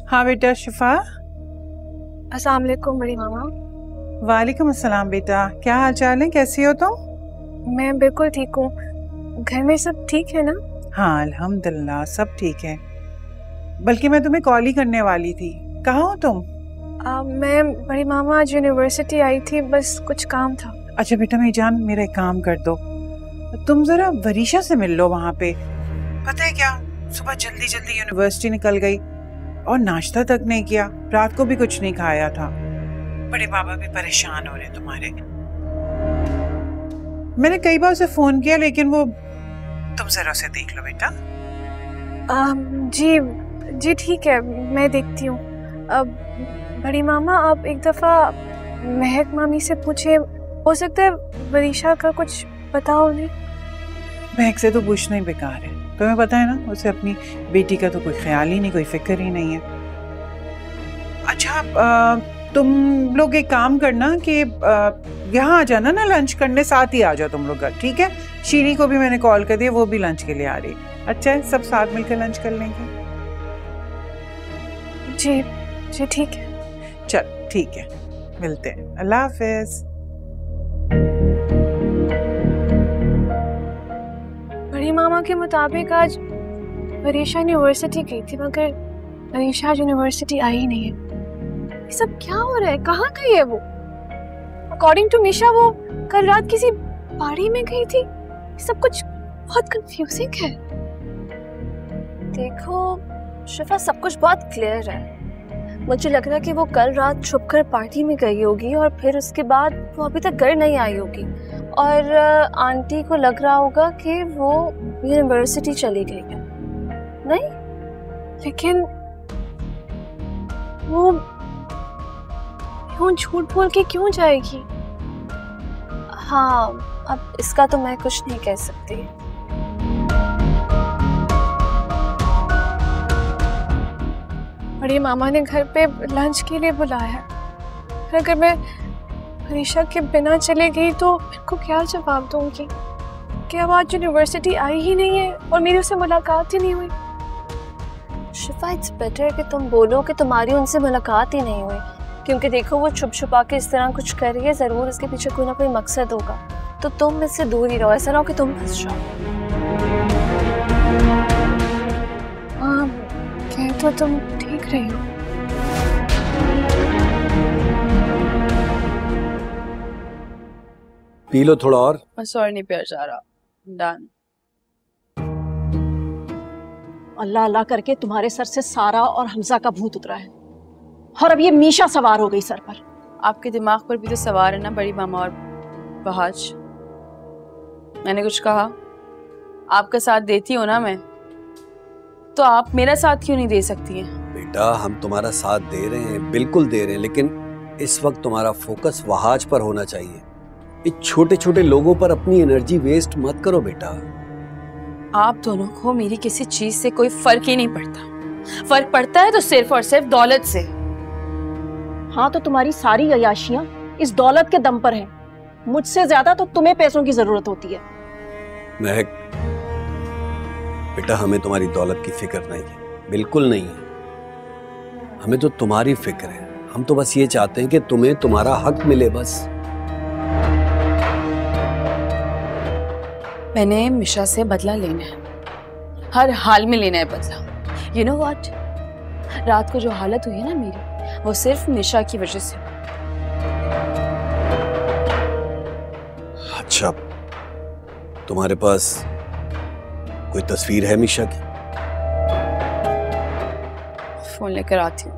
हाँ बेटा शिफा। अस्सलाम वालेकुम बड़ी मामा। वालेकुम अस्सलाम बेटा, क्या हाल चाल है, कैसी हो तुम? मैं बिल्कुल ठीक हूँ। घर में सब ठीक है ना? हाँ अल्हम्दुलिल्लाह सब ठीक है। बल्कि मैं तुम्हें कॉल ही करने वाली थी। कहाँ हो तुम? मैं बड़ी मामा आज यूनिवर्सिटी आई थी, बस कुछ काम था। अच्छा बेटा मेरी जान, मेरा एक काम कर दो, तुम जरा वरीशा से मिल लो वहाँ पे। पता है क्या, सुबह जल्दी जल्दी यूनिवर्सिटी निकल गई और नाश्ता तक नहीं किया, रात को भी कुछ नहीं खाया था। बड़े बाबा भी परेशान हो रहे तुम्हारे। मैंने कई बार उसे फोन किया लेकिन वो, तुम जरा उसे देख लो बेटा। जी जी ठीक है, मैं देखती हूँ। अब बड़ी मामा आप एक दफ़ा महक मामी से पूछे, हो सकता है वरीशा का कुछ पता हो उन्हें। महक से तो पूछना ही बेकार है, तुम्हें पता है ना उसे अपनी बेटी का तो कोई ख्याल ही नहीं, कोई फिक्र ही नहीं है। अच्छा तुम लोग एक काम करना कि यहाँ आ जाना ना लंच करने, साथ ही आ जाओ तुम लोग घर, ठीक है? शीरी को भी मैंने कॉल कर दिया, वो भी लंच के लिए आ रही। अच्छा है, सब साथ मिलकर लंच कर लेंगे। जी जी ठीक है। चल ठीक है, मिलते हैं, अल्लाह हाफिज। बड़ी मामा के मुताबिक आज वरीशा यूनिवर्सिटी गई थी, मगर वरीशा यूनिवर्सिटी आई ही नहीं है। ये सब क्या हो रहा है, कहाँ गई है वो? अकॉर्डिंग टू मिशा वो कल रात किसी पार्टी में गई थी। ये सब कुछ बहुत कंफ्यूजिंग है। देखो शिफा, सब कुछ बहुत क्लियर है। मुझे लग रहा है कि वो कल रात छुपकर पार्टी में गई होगी और फिर उसके बाद वो अभी तक घर नहीं आई होगी, और आंटी को लग रहा होगा कि वो यूनिवर्सिटी चली गई है। नहीं, लेकिन वो क्यों झूठ बोल के क्यों जाएगी? हाँ, अब इसका तो मैं कुछ नहीं कह सकती। बड़ी मामा ने घर पे लंच के लिए बुलाया, अगर मैं वरीशा के बिना चले गई तो मेरे को क्या जवाब दूंगी कि अब आज यूनिवर्सिटी आई ही नहीं है और मेरी उससे मुलाकात ही नहीं हुई। शिफा, इट्स बेटर कि तुम बोलो कि तुम्हारी उनसे मुलाकात ही नहीं हुई, क्योंकि देखो वो छुप छुपा के इस तरह कुछ कर रही है, जरूर इसके पीछे कोई ना कोई मकसद होगा। तो तुम इससे दूर ही रहो, ऐसा ना हो कि तुम फंस जाओ। कह तो तुम ठीक रही हो। पी लो थोड़ा और। बस और नहीं पिया जा रहा। डन। अल्लाह अल्लाह करके तुम्हारे सर से सारा और हमजा का भूत उतरा है, और अब ये मीशा सवार हो गई सर पर। आपके दिमाग पर भी तो सवार है ना बड़ी मामा और बहाज। मैंने कुछ कहा? आपका साथ देती हो ना मैं, तो आप मेरा साथ क्यों नहीं दे सकती हैं? बेटा हम तुम्हारा साथ दे रहे हैं, बिल्कुल दे रहे हैं, लेकिन इस वक्त तुम्हारा फोकस वहाज पर होना चाहिए। ये छोटे छोटे लोगों पर अपनी एनर्जी वेस्ट मत करो बेटा। आप दोनों को मेरी किसी चीज से कोई फर्क ही नहीं पड़ता। फर्क पड़ता है तो सिर्फ और सिर्फ दौलत से। हाँ, तो तुम्हारी सारी अयाशियां इस दौलत के दम पर हैं। मुझसे ज्यादा तो तुम्हें पैसों की जरूरत होती है। महक बेटा, हमें तुम्हारी दौलत की फिक्र नहीं है, बिल्कुल नहीं है। हमें तो तुम्हारी फिक्र है। हम तो बस ये चाहते हैं कि तुम्हें तुम्हारा हक मिले, बस। मैंने मिशा से बदला लेना है, हर हाल में लेना है बदला। यू नो व्हाट, रात को जो हालत हुई है ना मेरी, वो सिर्फ मिशा की वजह से। अच्छा, तुम्हारे पास कोई तस्वीर है मिशा की? फोन लेकर आती हूँ।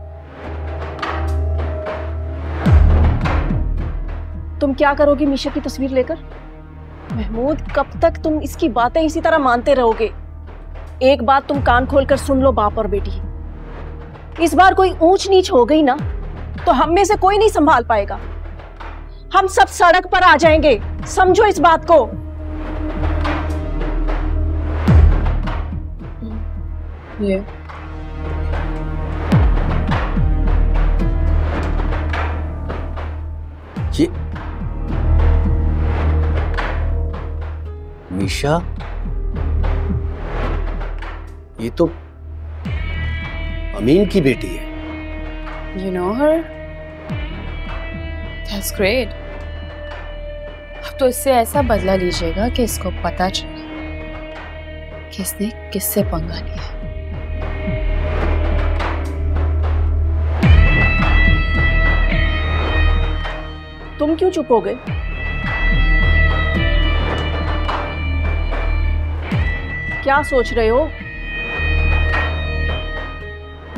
तुम क्या करोगी मीशा की तस्वीर लेकर? महमूद, कब तक तुम इसकी बातें इसी तरह मानते रहोगे? एक बात तुम कान खोलकर सुन लो बाप और बेटी, इस बार कोई ऊंच नीच हो गई ना तो हम में से कोई नहीं संभाल पाएगा। हम सब सड़क पर आ जाएंगे, समझो इस बात को। ये मीशा, ये तो अमीन की बेटी है। You know her? That's great. अब तो इससे ऐसा बदला लीजिएगा कि इसको पता चले किसने किससे पंगा लिया। तुम क्यों चुप हो गए? क्या सोच रहे हो?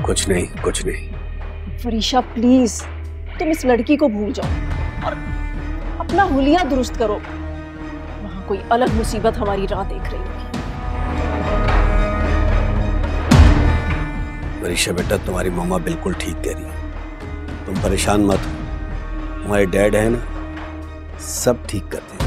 कुछ नहीं, कुछ नहीं। फरीशा प्लीज, तुम इस लड़की को भूल जाओ और अपना हुलिया दुरुस्त करो। वहां कोई अलग मुसीबत हमारी राह देख रही होगी। वरीशा बेटा, तुम्हारी मम्मा बिल्कुल ठीक कह रही है, तुम परेशान मत हो। हमारे डैड है ना, सब ठीक कर देंगे।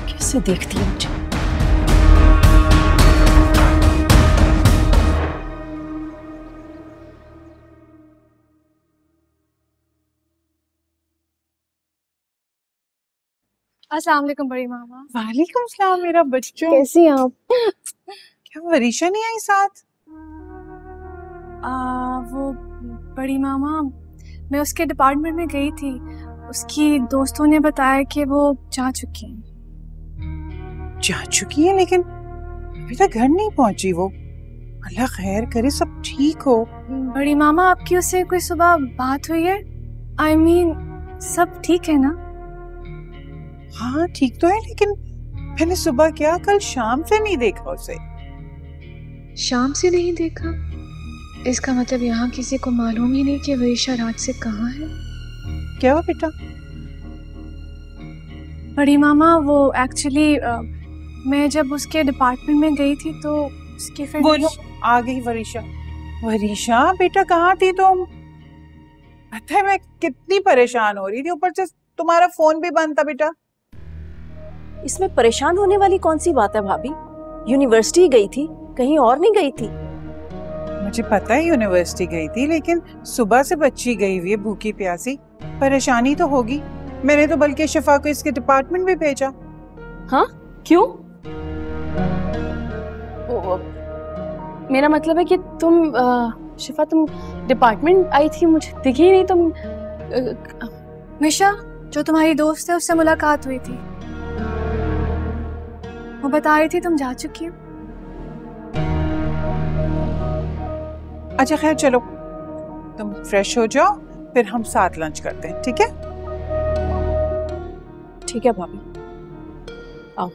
कैसे देखती है मुझे? अस्सलाम वालेकुम बड़ी मामा। वालेकुम सलाम मेरा बच्चों। कैसी हैं आप? क्या वरीशा नहीं आई साथ? वो बड़ी मामा, मैं उसके डिपार्टमेंट में गई थी। उसकी दोस्तों ने बताया कि वो जा चुकी हैं। जा चुकी है, लेकिन अभी तक घर नहीं पहुंची वो। अल्लाह खैर करे, सब ठीक हो। बड़ी मामा, आपकी उससे कोई सुबह बात हुई है? I mean, सब ठीक है ना? हाँ ठीक तो है, लेकिन मैंने सुबह क्या, कल शाम से नहीं देखा उसे। शाम से नहीं देखा? इसका मतलब यहाँ किसी को मालूम ही नहीं कि वरीशा रात से कहाँ है। क्या हुआ बेटा? बड़ी मामा, वो एक्चुअली मैं जब उसके डिपार्टमेंट में गई थी तो उसकी फ्रेंड बोलो, आ गई वरीशा। वरीशा बेटा, कहाँ थी तुम? पता है मैं कितनी परेशान हो रही थी, ऊपर से तुम्हारा फोन भी बंद था बेटा। इसमें परेशान होने वाली कौन सी बात है भाभी? यूनिवर्सिटी गई थी, कहीं और नहीं गई थी। मुझे पता है यूनिवर्सिटी गई थी, लेकिन सुबह से बच्ची गई हुई है भूखी प्यासी, परेशानी तो होगी। मैंने तो बल्कि शिफा को इसके डिपार्टमेंट भी भेजा। हाँ, क्यों? मेरा मतलब है कि तुम शिफा, तुम डिपार्टमेंट आई थी, मुझे दिखी ही नहीं तुम। मिशा, जो तुम्हारी दोस्त है उससे मुलाकात हुई थी, वो बता रही थी तुम जा चुकी हो। अच्छा खैर चलो, तुम फ्रेश हो जाओ, फिर हम साथ लंच करते हैं, ठीक है? ठीक है भाभी, आओ।